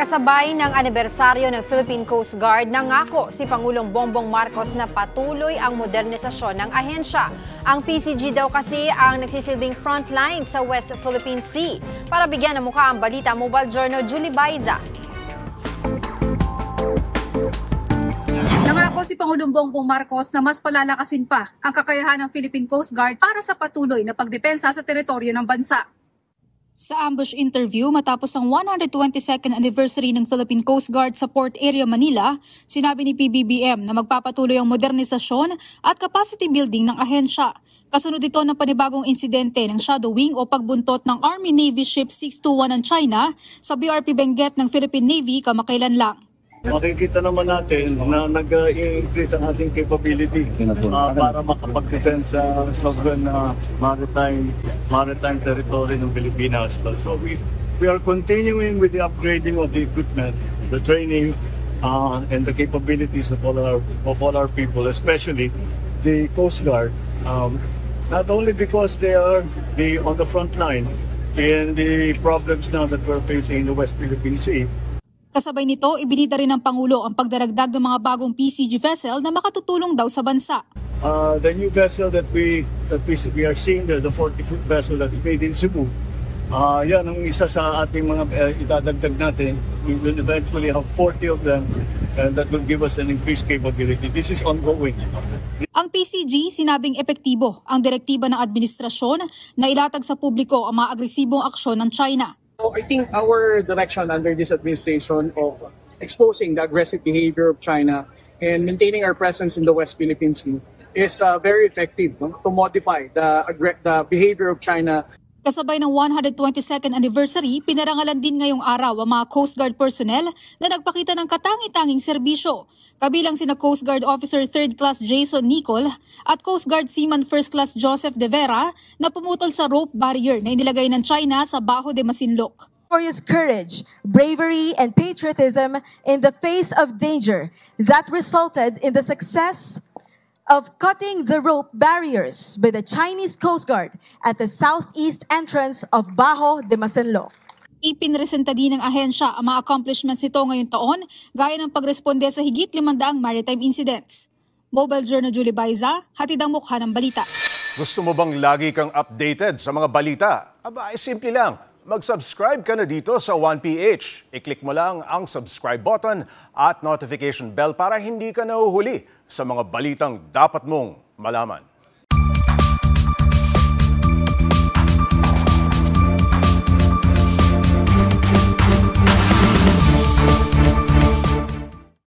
Kasabay ng anibersaryo ng Philippine Coast Guard, nangako si Pangulong Bongbong Marcos na patuloy ang modernisasyon ng ahensya. Ang PCG daw kasi ang nagsisilbing frontline sa West Philippine Sea. Para bigyan ng mukha ang balita, Mobile Journal Julie Baiza. Nangako si Pangulong Bongbong Marcos na mas palalakasin pa ang kakayahan ng Philippine Coast Guard para sa patuloy na pagdepensa sa teritoryo ng bansa. Sa ambush interview matapos ang 122nd anniversary ng Philippine Coast Guard sa Port Area, Manila, sinabi ni PBBM na magpapatuloy ang modernisasyon at capacity building ng ahensya. Kasunod ito ng panibagong insidente ng shadowing o pagbuntot ng Army Navy Ship 621 ng China sa BRP Benguet ng Philippine Navy kamakailan lang. Makikita naman natin na nag-i-increase ang ating capability para makapag-defend sa sovereign maritime territory ng Pilipinas. So we are continuing with the upgrading of the equipment, the training, and the capabilities of all our people, especially the Coast Guard. Not only because they are on the front line in the problems now that we're facing in the West Philippine Sea. Kasabay nito, ibinida rin ng Pangulo ang pagdaragdag ng mga bagong PCG vessel na makatutulong daw sa bansa. The new vessel that we are seeing there, the 40-foot vessel that is made in Cebu, yan ang isa sa ating mga idadagdag natin. We will eventually have 40 of them and that will give us an increased capability. This is ongoing. Ang PCG sinabing epektibo ang direktiba ng administrasyon na ilatag sa publiko ang mga agresibong aksyon ng China. So I think our direction under this administration of exposing the aggressive behavior of China and maintaining our presence in the West Philippine Sea is very effective to modify the behavior of China. Kasabay ng 122nd anniversary, pinarangalan din ngayong araw ang mga Coast Guard personnel na nagpakita ng katangi-tanging serbisyo. Kabilang sina Coast Guard Officer 3rd Class Jason Nicol at Coast Guard Seaman 1st Class Joseph De Vera na pumutol sa rope barrier na inilagay ng China sa Bajo de Masinloc. Glorious courage, bravery, and patriotism in the face of danger that resulted in the success of cutting the rope barriers by the Chinese Coast Guard at the southeast entrance of Bajo de Masinloc. Ipinresenta din ng ahensya ang mga accomplishments nito ngayong taon gaya ng pagresponde sa higit 500 maritime incidents. Mobile Journal Julie Baiza, hatid ang mukha ng balita. Gusto mo bang lagi kang updated sa mga balita? Aba, simple lang. Mag-subscribe ka na dito sa 1PH. I-click mo lang ang subscribe button at notification bell para hindi ka nahuhuli sa mga balitang dapat mong malaman.